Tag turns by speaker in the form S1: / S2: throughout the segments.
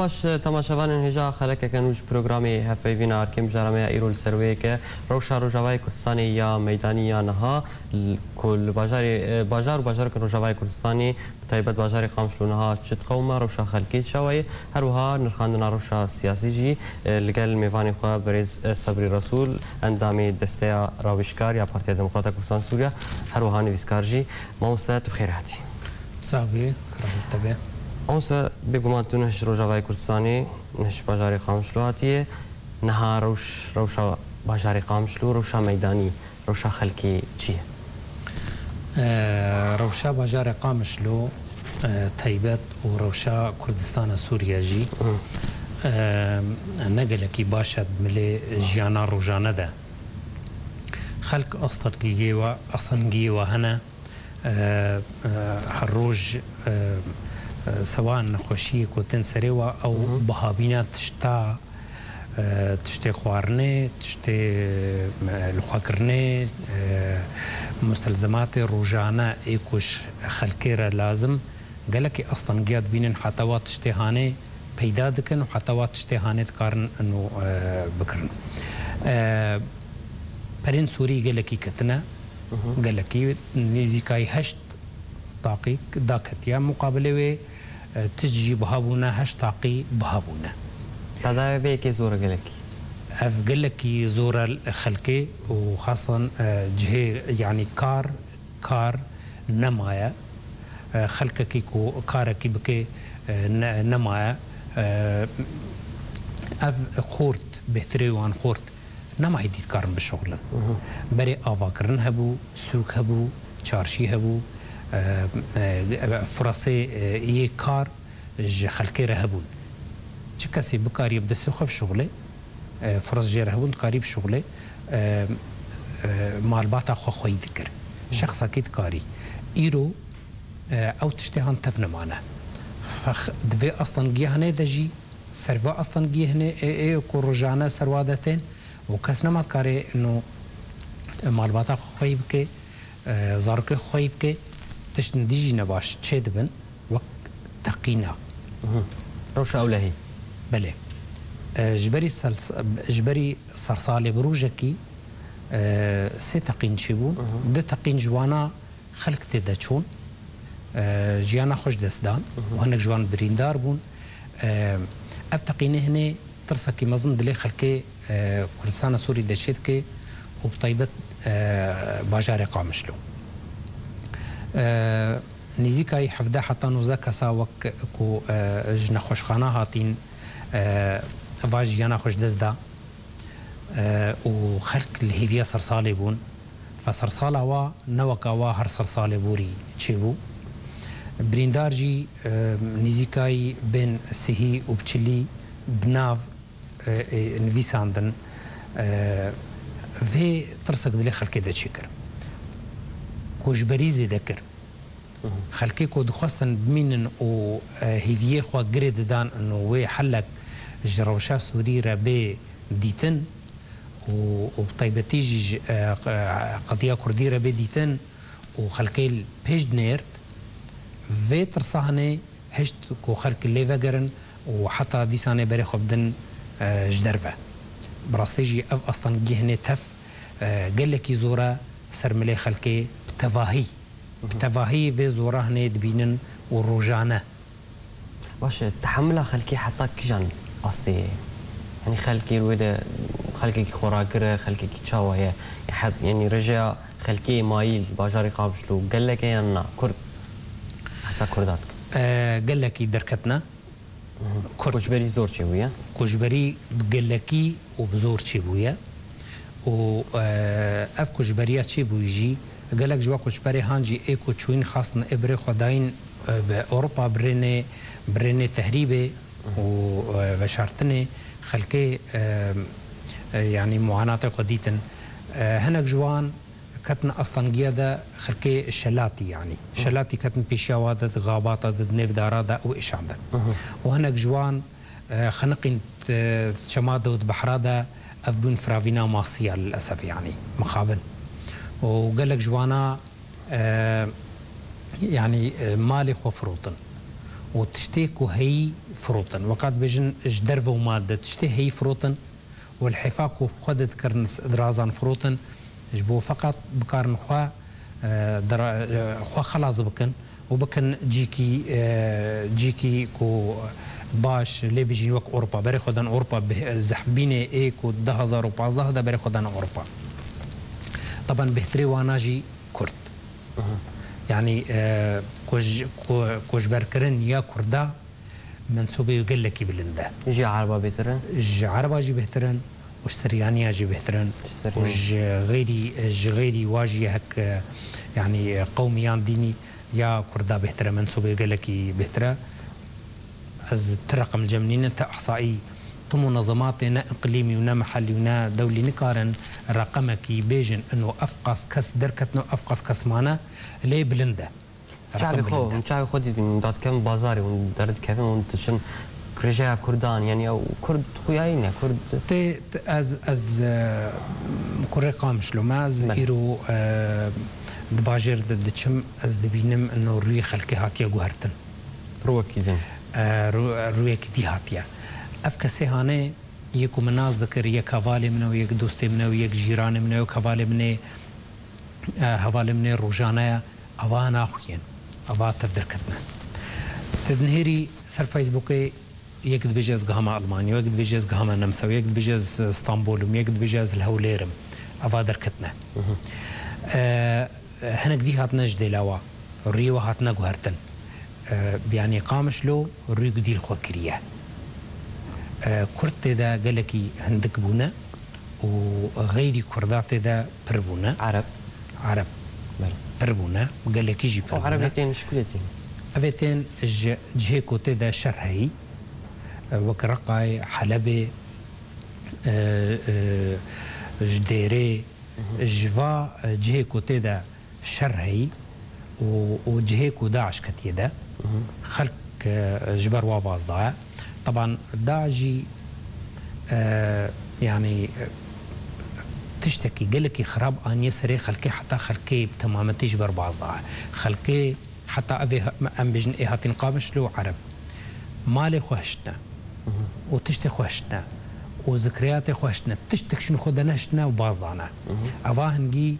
S1: باش تماشاوان هجا خلک کنوج پروگرامی هفیوینا کم جرمه ایرول سروی که روشا روجاوای کردستانی یا میدانی یا نها کل بازار که روجاوای کردستانی تایبت بازار قامشلو نها چت قومه روشا خلکی شوی هر وها نرخاندن روشا سیاسی جی لگل میوانی خو بریز صبری رسول اندامی دسته راویشکار یا پارتی دموکرات کردستان سوریا هر وها نویسکار جی ما مستعد خیراتی
S2: صاحبي خرجت تبع
S1: أونسا بيقومان تنهش روجاوای کردستانی نهش بازار قامشلو هاتیه نها روشا بازار قامشلو روشا میدانی روشا خلکی چیه؟
S2: روشا بازار قامشلو تایبەت و روشا كردستان سوريا جي نقلكي باشد ملي جيانا روجانا دا خلق أصلا هنا هالروج سواء نخوشي كوتن سريوا أو بهابينا تشتي خوارني تشتي لخاكرني مستلزمات روجانا ايكوش خلكيرا لازم قالك اصلا قياد بينن حتوات تشتي هاني پیدا دکن و حتوات تشتي هاني تكارن انو بكرن برين سوري قالك كتنا قالك نيزيكاي هشت طاقي داكتيا مقابله تجي بهابونا هشت طاقي بهابونا
S1: هذا بيكي زورة قالك
S2: قال لك زورة الخلكي وخاصة جهة يعني كار نمايا خلكك كارك بكي نمايا خورت بهتري وان خورت نما هيدي تكارن بالشغل بري افاكرن هبو سوق هبو چارشي هبو فرصي يكار خلكي رهبون چه کسی بکاری بدست خوب شغله فرص جره هون کاری بشغله معلومات خو خوی دکر شخص اكيد کاری ایرو او تشتهان تفن معنا فخ دوی اصلا گیهنه دجی سروا اصلا گیهنه ای کوروجانه سروادتين وكاس نمات كاري انه معلومات خو خوی بك زارك خوی بك تشن ديجي نباش تشدبن وقت تقينا
S1: روشا اولهي
S2: بله جبري صرصالي بروجكي سي تقين شبون ده تقين جوانا خلق تدچون جيانا خوش دستدان وهنك جوان بريندار بون اف تقينه هنا ترسكي مزن دلي خلقي كردستان سوري دشيتكي وبطيبت باجار قامشلو نزيكاي حفده حتى نوزاكا ساوك كو جنا خوشخانه هاتين فاجيانا خوش دزدا وخلق الهيفيا صرصالي بون فصرصالا وا نوكا وا هر صرصالي بوري تشيبو بريندارجي نزيكاي بين سهي وبتشلي بناف نفيساندن في ترسك دلي خلقي دا تشكر كوجبريزي ذكر خلقي كو دخواستن بمينن و هيفيه خوا قريد دان انه وي حلك جروشا سوري ربي ديتن وبطيبتيج قضيه كردي ربي ديتن وخلقي البيج نيرت في ترصهني هشت كو خلق اللي فقرن وحتى ديساني بري خبدن جدرفه براستيجي اف اصلا جهني تف قال لك زورا سرملي خلقي بتفاهي في زورا هني دبينن والروجانه
S1: باش تحملها خلكي حتى كجان قصدي يعني خلكي الودا خلكي خوراكره خلكي تشاويه يعني رجع خلكي مايل باجاري قابشلو قال لك انا كرد حسا كرداتك
S2: قال لك دركتنا
S1: كوجبري زور تشويه
S2: كوجبري قال لك وبزور تشويه و اف كوجبريات تشيبو يجي قال لك جوا كوجبري هانجي ايكو تشوين خاصنا ابري خداين باوروبا بريني تهريبه وشارتني خلكي يعني معاناة قديتن هناك جوان كتنا اصلا قيادة خلكي الشلاتي يعني شلاتي كتن بيشاوادة غابات نيف دارادة او اشعادة وهناك جوان خنقين شمادة وبحرادة افبون فرافينا ماصية للاسف يعني مخابن وقال لك جوانا يعني مالي خفروطن وتشتيك وهي فروتن وقت بيجن جدرف ومالدة تشتي هي فروتن والحفاك وخدت كرنس درازان فروتن جبو فقط بكارن خوا خوا خلاص بكن وبكن جيكي كو باش لي بيجي وقت اوروبا بري خدان اوروبا زحف بيني ايكو 2015 ده بري خدان اوروبا طبعا بهتري واناجي كرد يعني كوش بركرن يا كردا منسوبه يقول لك بلنده
S1: يجي عربه بيترن
S2: عربه جي بهترن وش سريانيا جي بهترن وش غيري واجي هك يعني قوميان ديني يا كردا بهتره منسوبه يقول لك بهتره از ترقم الجمنين انت احصائي تو منظماتنا اقليمي ونا محلي ونا دولي نكارن رقمك بيجن انه افقس كس دركتنا افقس كس معنا لي بلنده
S1: شعبي خودي من دات كم بازاري ودرد كيف ونتشن رجع كردان يعني او كرد خوياينا كرد
S2: از كوري قامش لو ما از ايرو دباجر دتشم از دبينم انه روي خلقي هاتيا جوهرتن
S1: روكيدن
S2: رويك دي هاتيا افكسي هانه يكو مناز ذكر يك هوالي منه ويك دوستي منه ويك جيران منه ويك هوالي منه روجانا اوانا خوين اوا تفدر كتنا تدنهيري سر فيسبوكي يك دبيجز غاما المانيا ويك دبيجز غاما نمسا ويك دبيجز اسطنبول ويك دبيجز الهوليرم اوا دركتنا هناك دي هاتنا جديلاوا ريوا هاتنا جوهرتن يعني قامش له ريق دي الخوكريه كرت دا قالكي هندك بونا وغيري كردات دا بربونا عرب بربونا قالكي جي بربونا
S1: عربيتين مشكلتين
S2: أفتين جهيكو تدا شرهي وكرقاي حلبي جديري جفا جهيكو تدا شرهي وجهيكو داعش كتيدا خلق جبر واباز ضاع طبعا داعجي يعني تشتكي قالك خراب ان يسري خلقي حتى خلقي بتماما تجبر باز ضاع خلقي حتى ابي ام بجن ايهاتين قامش له عرب مالي خوشتنا وتشتي خوشتنا وذكرياتي خوشتنا تشتك شنو خدناشتنا وباز ضعنا افا هنجي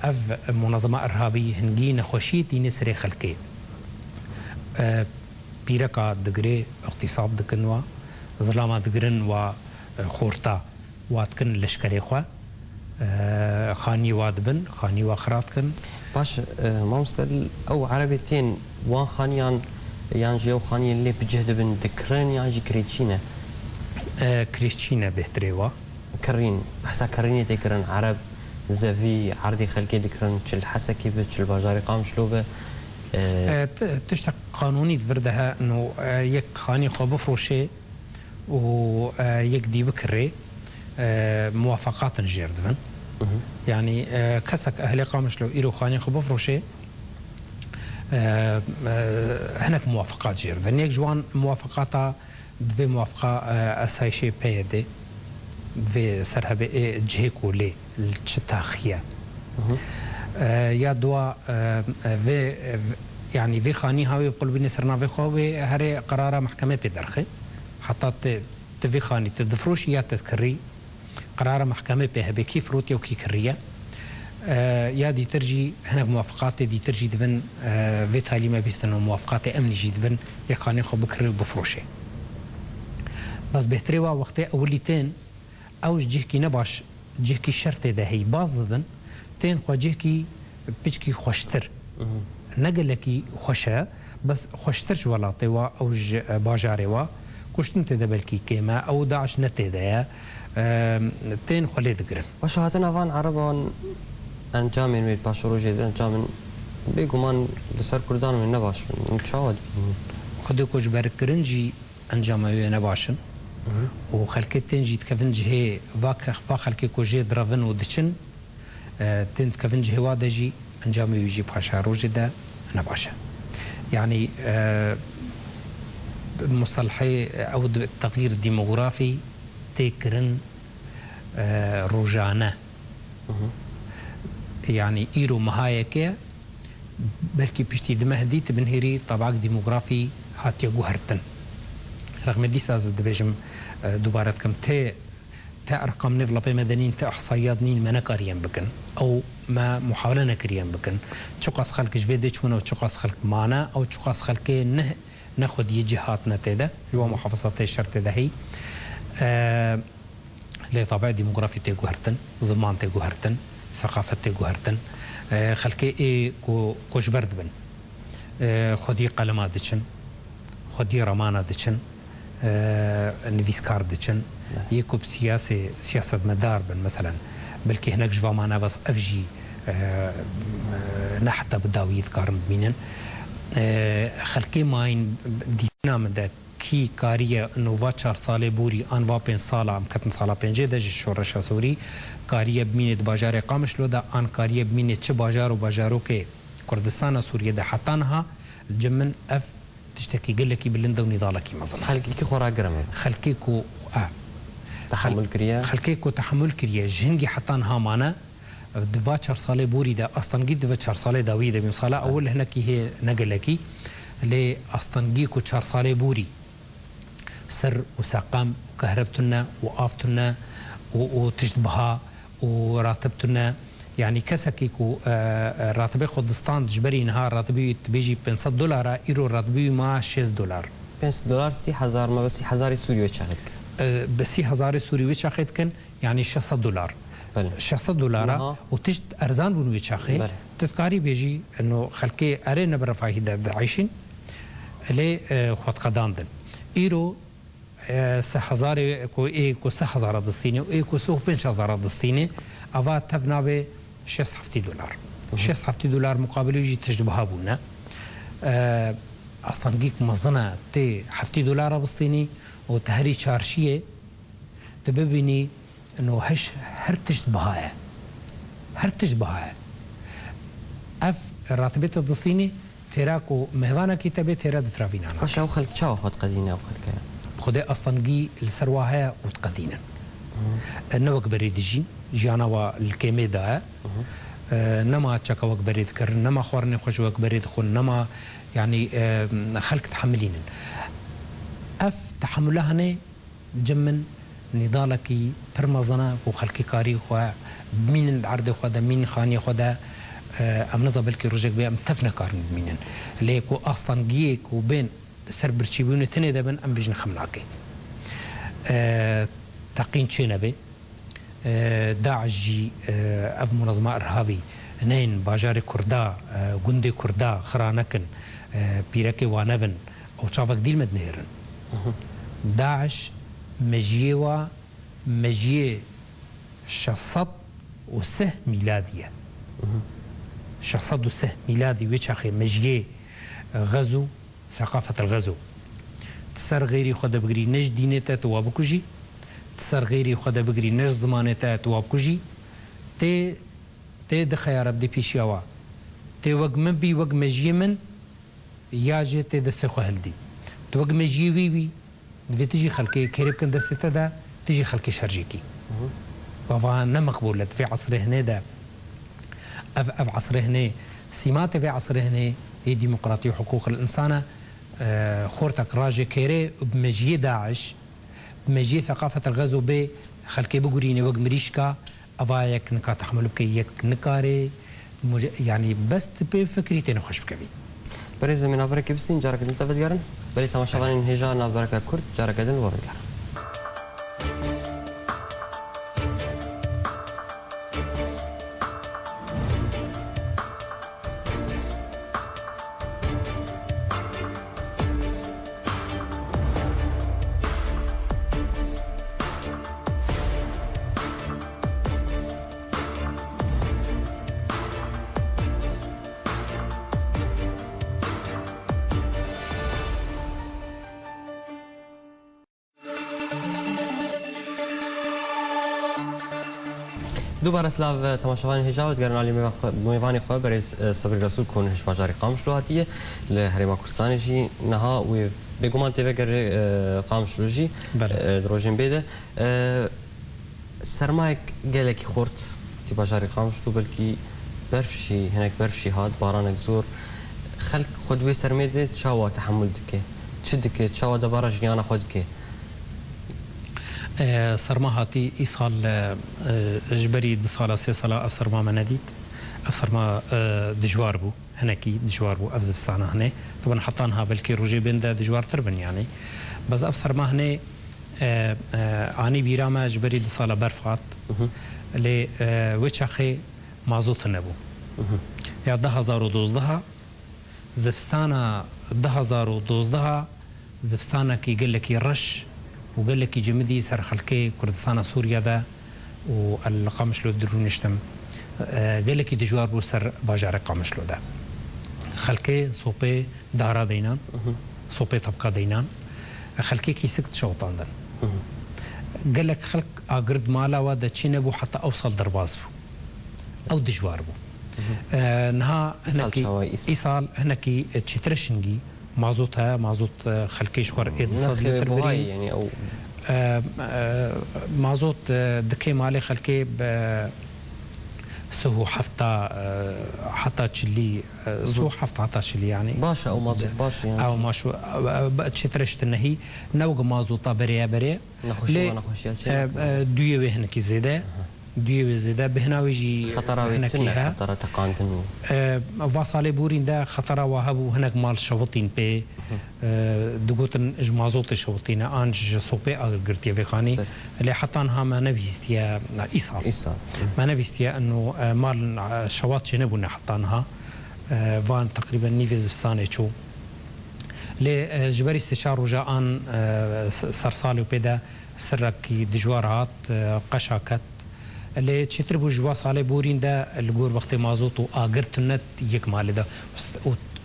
S2: اف منظمه ارهابيه هنجي نخوشيتي نسري خلقي بيركا دغري اغتصاب دكنوا ظلامات دغرن وخورتا واتكن لشكري خوا خاني وادبن خاني واخراتكن
S1: باش ما مستل او عربيتين وان خانيان يانجي او خاني اللي بجهد بن ذكرن يانجي كريتشينا
S2: كريتشينا بهتريوا
S1: كرين بحسا كريني ذكرن عرب زافي عردي خلقي ذكرن تشل حسكي بتشل باجاري قام شلوبه
S2: تشتق قانوني تفردها انه يك خاني خو بفروشي ويك دي بكري موافقات جيردفن يعني كسك اهلي قامش لو ايرو خاني خو بفروشي هناك موافقات جيردفن يك جوان موافقاتا دفي موافقه اسايشي بيدي دفي سرهبه جهيكو لي التشتاخيه يا دوا في يعني في خاني هاوي بقول بني سرنا في خوي هري قرار محكمه بدرخي حتى تفي خاني تدفروش يا تذكري قرار محكمه به بكيف روتي وكي كريه يا دي ترجي هنا موافقات دي ترجي دفن في تالي ما بيستنوا موافقات امني جي دفن يا خاني خو بكري بفروشي بس بهتريوا وقت اوليتين اوج جيكي نباش جيكي شرط ده هي باز تين خواجهكي بيجكي خوشتر نقلكي خوشة بس خوشترش ولاطي وا اوج باجاري وا كوش نتدا بلكي كيما او داعش نتدا تين خلي ذكر
S1: واش هاتنا فان عربان انجامين من باشروجي انجامين بيقومان بسر كردان من نباش من تشاود
S2: خدوكوش بركرنجي انجامي نباشن وخلكتين جيت كفنج هي فاك خلكي كوجي درافن ودشن تنت كفنج هوادجي انجامي يجي باشا روجدا انا باشا يعني مصطلحي او التغيير الديموغرافي تكرن روجانا يعني ايرو مهايكه بلكي بيشتي دمهدي تبنهيري طبعك ديموغرافي هاتيا جوهرتن رغم دي ساز دبيجم دوباره كم تا ارقام نفلبي مدنيين تا احصائيات نين ما نكاريان بكن او ما محاوله نكريان بكن تشقاس خلق جفيدي تشونا تشقاس خلق معنا او تشقاس خلق ناخذ جهات نتادا جو محافظات الشرط ده هي لطبيعة ديموغرافي تي جوهرتن زمان تي جوهرتن ثقافة تي جوهرتن خلقي اي كوش برد بن خدي قلمات دچن خدي رمانة دچن نفيسكار دچن يكوب سياسة مدار بن مثلا بلكي هناك جوا معنا بس افجي نحتا بداوي يذكارن بمينن خلقي ماين دينا من ده کی کاریه نووا 4 ساله بوری آنوا 5 ساله ام کتن ساله 5 دج شورش سوری کاریه بمینت باجار قامش لو ده آن کاریه بمینت چه باجار و باجارو که کردستان سوریه ده حتانها الجمن اف تشتكي قال لك بلندا ونضالك مثلا
S1: خلقي كي خورا قرم
S2: خلقي كو
S1: تحمل كريا
S2: خلقي كو تحمل كريا جنجي حتانها معنا دوا 4 ساله بوري ده اصلا قد دوا 4 ساله داوي ده صاله اول هناك هي نقل لك لي اصلا كو 4 ساله بوري سر وسقام وكهربتنا وآفتنا وتشبها وراتبتنا يعني كسكيكو راتبي خدستان جبري نهار راتبي بيجي $500 ايرو راتبي ما $6
S1: $5 3000 ما بس 1000 سوري وشاخد
S2: بس 1000 سوري وشاخد كان يعني $600
S1: بله
S2: $600 وتجد ارزان بنو وشاخي تذكاري بيجي انه خلكي ارينا برفاهي عايشين لي خد قداندن ايرو 3000 کو 3000 دستینه و کو 5000 دستینه اوا تفنابه $6 مقابل يجي تجربها بونا اصلا جيك مزنه تي $7 بستيني وتهري شارشيه تببني انه هر تشبهها اف راتبه الدستيني تراكو مهوانا كتابه ترى دفرافينا
S1: واش او خلق شاو خد قدينه او خلق
S2: خدي اصلا جي السرواها وتقدينا نوك بريد جين جانا والكيمي دا نما تشكا وك بريد كر نما خورني خوش وك بريد خون نما يعني خلق تحملين اف تحملها هنا جمن نضالكي برمزنا وخلقي كاري خو مين عرض خدا مين خاني خدا امنظه بلكي رجك بي ام تفنا كارن مين ليكو اصلا جيك وبين سر برشيبون تني دبن ام بيجن خملاكي تقين تشينبي داعش جي اف منظمه ارهابي نين باجار كردا جندي كردا خرانكن بيركي وانبن او شافك ديل مدنيرن داعش مجيه شصت وسه ميلاديه شصت وسه ميلادي ويتشاخي مجيه غزو ثقافة الغزو تسر غيري خدا بقري نج دينتا توابكوجي تسر غيري خدا بقري نج زمانتا توابكوجي تي دخيار بدي بيشيوا تي وق من بي وق مجي من ياجي تي دستخو هلدي تو وق مجي وي دفي تجي خلقي كيرب كن دستا دا تجي خلقي شرجيكي وفا نمقبولة في عصره هنا دا اف عصره هنا سمات في عصره هنا هي ديمقراطية وحقوق الإنسان خورتك راجي كيري بمجيء داعش بمجيء ثقافة الغزو بي خلقي بقريني وق مريشكا أفايك نكا تحملو بكي يك نكاري يعني بس تبي فكريتي نخش بكبي
S1: بريز من أفريقيا بستين جارك دل تفت جارن بلي تماشاوانين هجا نافريقيا كرد جارك دل ورن جارن دوباره سلاف تماشاوان هجاوت گرن علی میوانی خو برز صبر رسول کن هش بازار قامش لواتیه لهرما کردستان جی نها و بگمان تیوه گر قامش لوجی دروجین بیده سرمایک گلکی خورد تی بازار قامش تو بلکی برفشی هناك برفشي هاد بارانك زور خلق خدوي سرميده تشاوا تحمل دكه تشدك تشاو دبارة جنيانا خودك
S2: سرما هاتي إيصال جبري دصالة سيصالة أفسر ما منديد أفسر ما دجوار بو هناكي دجوار بو أفزف سانا هنا طبعا حطانها بلكي روجي بندا دجوار تربن يعني بس أفسر ما هنا آني بيراما جبري دصالة برفات لي وچخي مازوت نبو يا 2012 زفستانا 2012 زفستانا كي قال لك رش وقال لك جمدي سر خلكي كردستان سوريا ده والقامشلو درونشتم قال لك دجوار بو سر باجار قامشلو ده خلكي صوبي دارا دينان صوبي طبقه دينان خلكي كي سكت شوطان دن قال لك خلق اقرد مالا ودا تشينبو حتى اوصل درباز بو او دجوار بو نها هناكي ايصال هناكي تشترشنجي مازوتها مازوت خلكي شوار اتصال
S1: يعني او
S2: مازوت دكي مالي خلكي سهو حفتا حتى تشلي سهو حفتا حتى تشلي يعني
S1: باشا او مازوت باشا يعني
S2: او ماشو تشترشت النهي نوغ مازوتا بريا بريا
S1: نخشي ما نخشي
S2: دويه هناكي زياده دويه زياده بهناوي جي
S1: خطره خطره تقانتن
S2: واصالي بورين ده خطره وهبو هناك مال شوطين بي دغوتن اجمازوت شوطين انج سوبي اغرتي فيخاني اللي حطانها ما نبيستيا ايصال ما نبيستيا انه مال شواط شنبنا حطانها فان تقريبا نيفز فسانه شو لي جبري استشار رجاء سرسالي وبدا سركي دجوارات قشاكت اللي تشتربوا جوا صالي بورين ده الجور وقت مازوت واجرت النت يك مال ده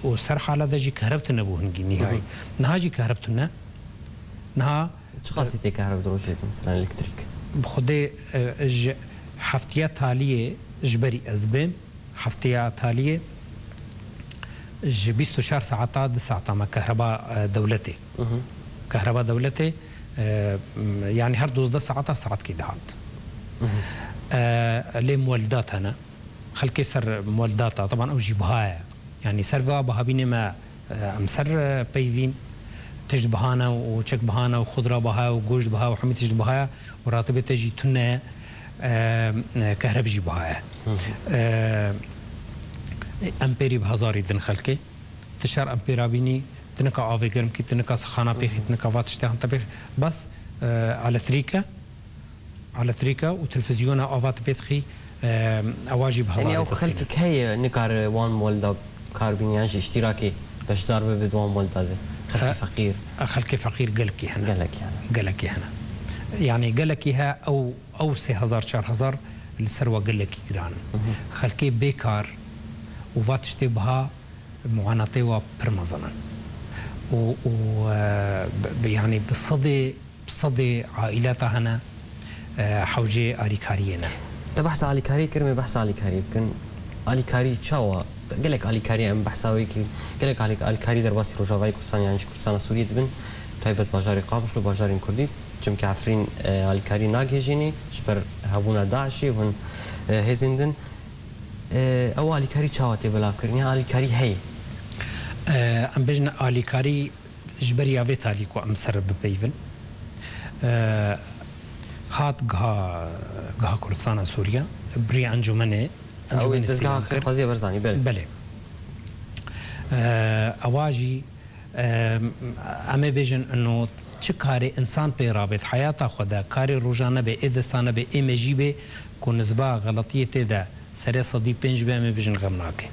S2: وسرح على ده جي كهربت نبو هنجي نهاي نها جي كهربتنا نها
S1: شخاصيتي كهرب دروجيت مثلا الكتريك
S2: بخدي حفتيات تاليه جبري ازبم حفتيات تاليه 24 ساعة ساعة ما كهرباء دولتي كهرباء دولتي يعني هر 12 ساعات كده هات لي مولدات هنا خلكي سر مولداتها طبعا اوجي بهايا يعني سرفا بهابين ما امسر بيفين تجد بهانا وشك بهانا وخضره بها وجوج بها وحمي تجد بها وراتبه تجي تنا كهرب جي بها امبيري بهزاري دن خلكي تشار امبيرا بيني تنكا اوفي جرم كي تنكا سخانه بيخ تنكا واتشتها طبيخ بس على ثريكا وتلفزيونا اوفات بيتخي اواجب هزار
S1: يعني او خلتك هي نكار وان مولدا كاربينياج اشتراكي باش ضربه بدوان مولدا خلكي فقير
S2: خلكي فقير قالك هنا
S1: قالك
S2: هنا يعني قالك ها او 3000 4000 الثروه قالك جيران خلكي بيكار وفاتشتي بها معاناتي وبرمزنا و يعني بصدي عائلاتها هنا حوجي آليكارينا
S1: تبحث آليكاري كرمي بحث آليكاري يمكن آليكاري تشاوا قالك آليكاري ام بحثاوي قالك آليكاري در باسي روجاواي كردستان يعني كردستان سوريا دبن تايبت باجاري قامشلو باجاري كردي جمك عفرين آليكاري ناجيجيني شبر هبونا داعشي وهن هزندن او آليكاري تشاوا تبلا كرني آليكاري هي
S2: ام بجنا آليكاري جبري افي تاليكو ام سر ببيفن هات جها كردستان سوريا بري انجمنه
S1: او دزگاه خفازيه برزاني
S2: بله اواجي اما بيجن انه چكاري انسان بي رابط حياته خدا كاري روجانه به ادستانه به امجي به کو نسبه غلطيه تدا سري صدي 5 به ام بيجن غمناكه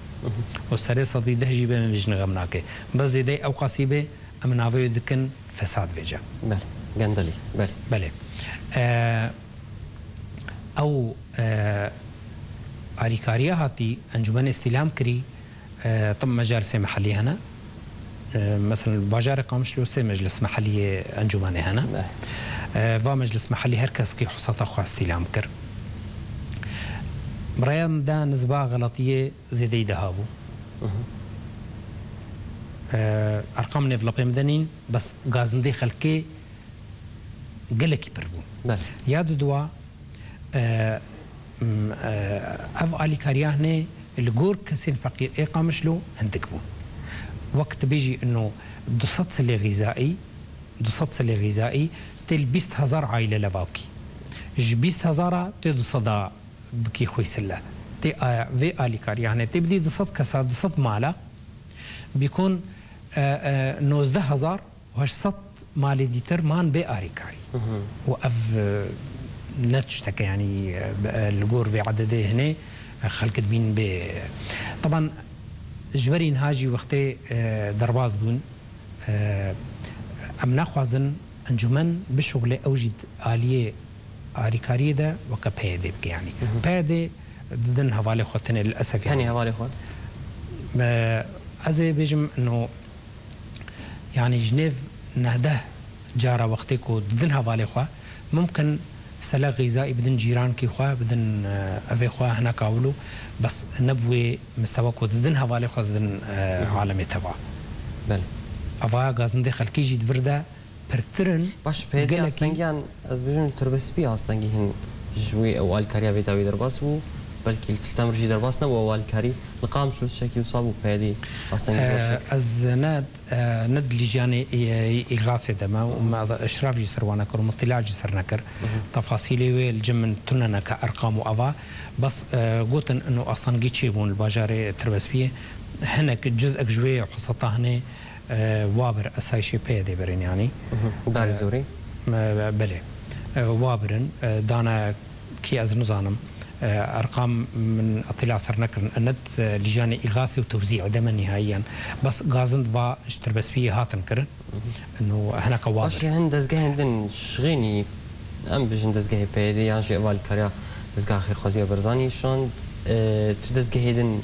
S2: و سري صدي 10 جي به ام بيجن غمناكه بس دي او قصيبه امناوي دكن فساد وجه
S1: بله غندلي
S2: بله او آليكاريا هاتي انجمن استلام كري طب مجالس محلي هنا مثلا باجار قامشلو سي مجلس محلي انجمن هنا و مجلس محلي هركس كي حصته خو استلام كر برايم دا نسبه غلطيه زيدي دهابو ارقام نيفلوبي مدنين بس غازندي خلكي قالك بربو ياد دوا اف آليكاريا هنا الجور كسين فقير اقامشلو هندكبو وقت بيجي انه دوصت سلي غذائي تل 20,000 عائله لبابكي ج 20,000 تدو صدا بكي خوي سله تي في اليكار يعني تبدي دوصت كسا دوصت مالا بيكون 19,000 وهش صت مالي ديتر مان بي اريكاري واف نتشتك يعني الجور في عدده هنا خلق بين ب طبعا جبرين هاجي وقتي درباز بون ام ناخوازن انجمن بشغل اوجد اليه اريكاري ده وكبيدي يعني بيدي ضمن حوالي خوتنا للاسف
S1: يعني حوالي خوت
S2: ازي بيجم انه يعني جنيف نهده جارة وقتكو ضمن حوالي خوا ممكن سلا غذائي بدن جيران كي خوا بدن افي خوا هنا كاولو بس نبوي مستواكو ضمن حوالي خوا ضمن عالمي تبع
S1: بله
S2: افا غازن خلقي جيد فردا برترن
S1: باش بيدي اصلا يعني از بيجون تربس بي اصلا هن جوي او الكاريا بيتاوي درباس بو بلكي التمر جي درباس نبو او الكاري لقام شو شكي وصابو بيدي اصلا
S2: از ند لجاني اغاثه دما وما اشراف جي سروانا كر مطلع جي سرنكر تفاصيلي الجمن تننا كارقام وافا بس قلت انه اصلا جيتشي بون الباجاري تربس بي هناك جزء جوي وحصتها هنا وابر اسايشي بيدي برين يعني
S1: دار زوري
S2: بله وابرن دانا كي از نظانم ارقام من اطلاع سرنكر اند لجان اغاثه وتوزيع دم نهائيا بس غازند فا اشتربس فيه هاتن كرن انه هناك وابر
S1: باش هند دزغه هندن شغيني ام بجن دزغه بيدي يعني شي اول كاريا دزغه خير خوزيه برزاني شلون تدزغه هندن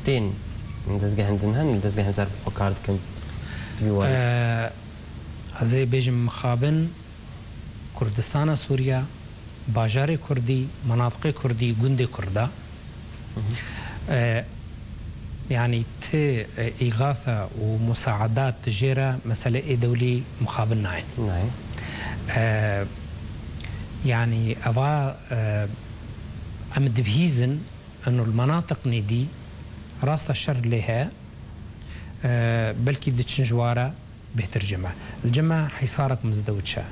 S1: تين دزغه هندن هن دزغه زرب خو كاردكم
S2: ازي بيجم مخابن كردستان سوريا باجار كردي مناطق كردي جند كردا يعني ت إغاثة ومساعدات تجيرة مسألة دولي مخابن ناين
S1: نعم
S2: يعني أفا أمد بهيزن أنه المناطق ندي راس الشر لها بلكي دتشن جوارة بهترجمة الجمع حيصارك مزدوجة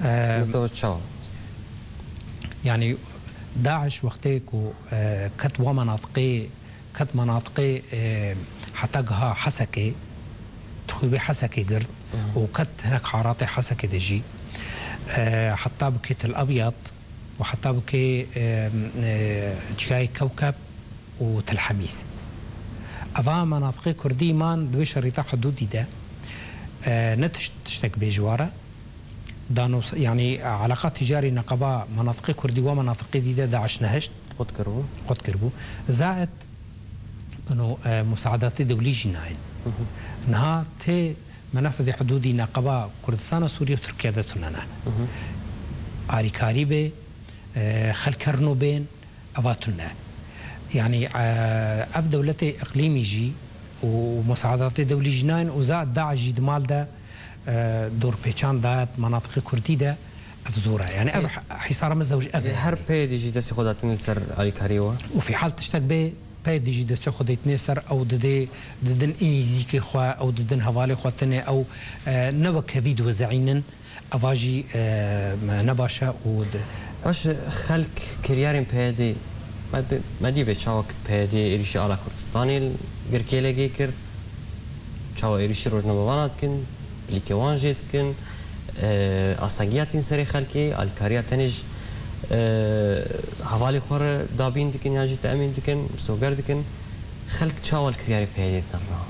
S1: مزدوجة
S2: يعني داعش وقتيكو كت مناطقي حتى جها حسكي تخوي حسكي قرد وكت هناك حاراتي حسكي دجي حتى بكيت الأبيض وحتى بكي جاي كوكب وتلحميس أفا مناطق كردي مان دوي شريطة حدودي ده نتشتك بجوارة دانو يعني علاقات تجاري نقبا مناطق كردي ومناطق دي ده داعش نهشت قد كربو زائد انه مساعدات دولية جناين انها تي منافذ حدودي نقبا كردستان سوريا وتركيا ده تنانا آري كاريبي خلكرنو بين أفاتنا يعني اف دولتي اقليمي جي ومساعدات دولي جناين وزاد داعش جي مال ده دور بيشان دات مناطق كردي ده افزوره يعني اف حصار مزدوج اف
S1: هر بيدي جي دسي خدات نلسر علي كاريوا
S2: وفي حال تشتك بي بيدي جي دسي خدت نسر او ددن انيزيكي خوا او ددن حوالي خوتنه او نبك فيديو زعينن افاجي نباشا
S1: واش خلق كريارين بيدي ما دي بتشاوك بيدي إريشي على كردستاني الجركيلة جيكر شاو إريشي روجنا بوانات كن بليكوان جيت كن أستاجياتين سري خلقي الكاريات تنج حوالي خور دابين دكن ياجي تأمين دكن سوغر دكن خلق شاو الكرياري بيدي تنرا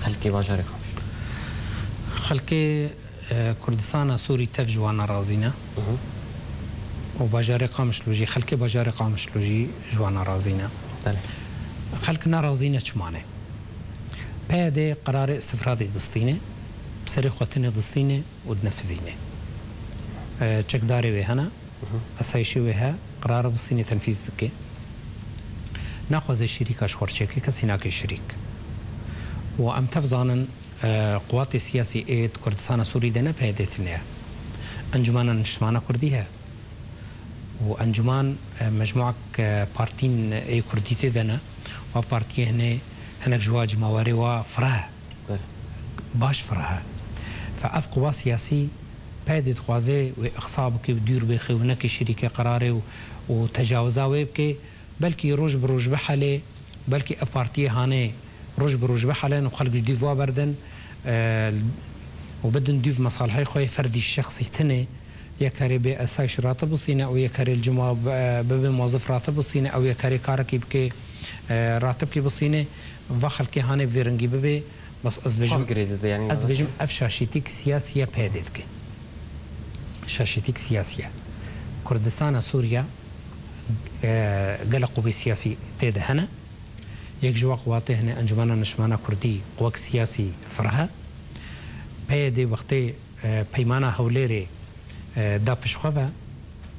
S1: خلقي باجاري خامش
S2: خلقي كردستان سوري تفجوانا رازينا وباجاري قامش لوجي خلقي باجاري قامش لوجي جوانا رازينا خلقنا رازينا شمانه بهذا قرار استفرادي دستينه بسري خوتني دستينه ودنفذينه تشك داري وهنا اسايشي وها قرار بستينه تنفيذ دكي ناخذ الشريك اشخر شيكي كسيناك الشريك وام تفزانن قوات السياسي ايد كردستان سوري دنا بهدتنا انجمان نشمانا كرديها وانجمان مجموعه بارتين اي كرديتي دنا وبارتي هنا هناك جواج مواري وفرها
S1: بله
S2: باش فرها فاف قوا سياسي بادت خوازي واخصابك ودير بخي هناك شركه قراري وتجاوزا ويبكي بلكي روج بروج بحاله بلكي اف بارتي هاني روج بروج بحاله وخلق جديد فوا بردن وبدن ديف مصالحي خوي فردي الشخصي تني يا كاري بي اساش راتب الصينة او يا كاري الجمعة ببي موظف راتب الصينة او يا كاري كاركي بكي راتب كي بالصينة وخلق كي هاني فيرنجي ببي بس
S1: يعني
S2: از بجم اف شاشيتيك سياسية بادت كي شاشيتيك سياسية كردستان سوريا قلقوا بالسياسي تيد هنا يك جوا قواته هنا انجمنا نشمانا كردي قوك سياسي فرها بيدي وقتي بيمانا هوليري دا بشخوفا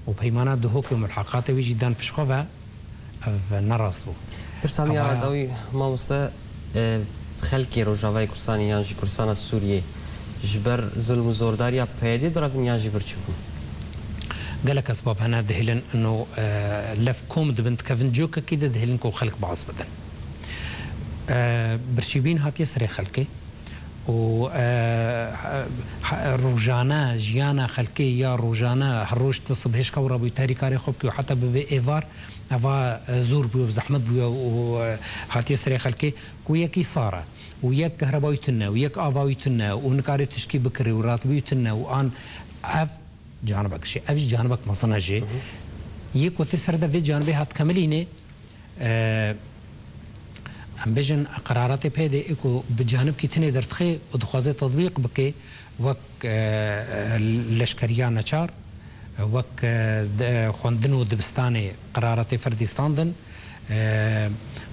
S2: وبيمانا دهوك وملحقات ويجي دان بشخوفا اف نراسلو
S1: برسامي عدوي ما مستا خلقي روجاواي كرساني يانجي كرسانا السورية جبر ظلم وزورداريا بيدي درافن يانجي برچبون
S2: قالك اسباب هنا دهلن انه لف كوم دبنت كفن جوكا كده دهلن كو خلق بعض بدن برشيبين هات يسري خلقي و روجانا جيانا خلقي يا روجانا هروج تصب هيش كورا بي تاريكاري خوبكي وحتى ببي ايفار افا زور بيو بزحمت بيو وهات يسري خلقي كويكي صارة وياك كهرباوي تنا وياك افاوي تنا ونكاري تشكي بكري وراتبي تنا وان اف جانبك شيء أفش جانبك مصنع شيء يك وتسر ده في جانبي هات كملينه أم بيجن قرارات بهذه إكو بجانب كتني درتخي ودخوازي تطبيق بكي وك لشكريان نشار وك خوندنو دبستاني قرارات فرديستاندن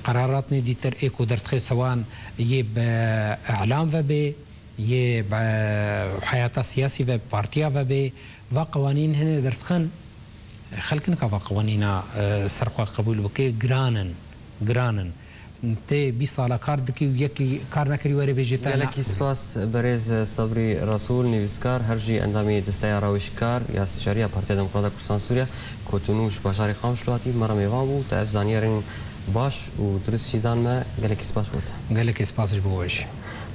S2: قرارات نديتر إكو درتخي سواء يب إعلام وبي يب حياة سياسي و بارتيا وبي و قوانين هنا درتخن خلقنا كوا قوانين سرقة قبول بكي جرانن تي 20 سالا کار دکی و یکی کار نکری وری بجیتا
S1: گلکی سپاس برز صبری رسول نویسکار هرجی اندامی دستای راوشکار یا استشاری پارتی دموکرات کردستان سوریا کوتونوش باشاری خامشلواتی مرا میوان بود تا افزانیارین باش و درست شیدان ما گلکی سپاس بود
S2: گلکی سپاسش بوش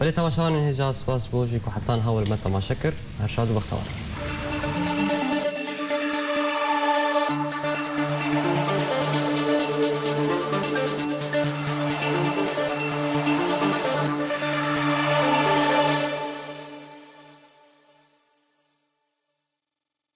S1: ولی تماشاوان هجا سپاس بوجی که حتی هاول ما تماشکر هر شاد و بختوار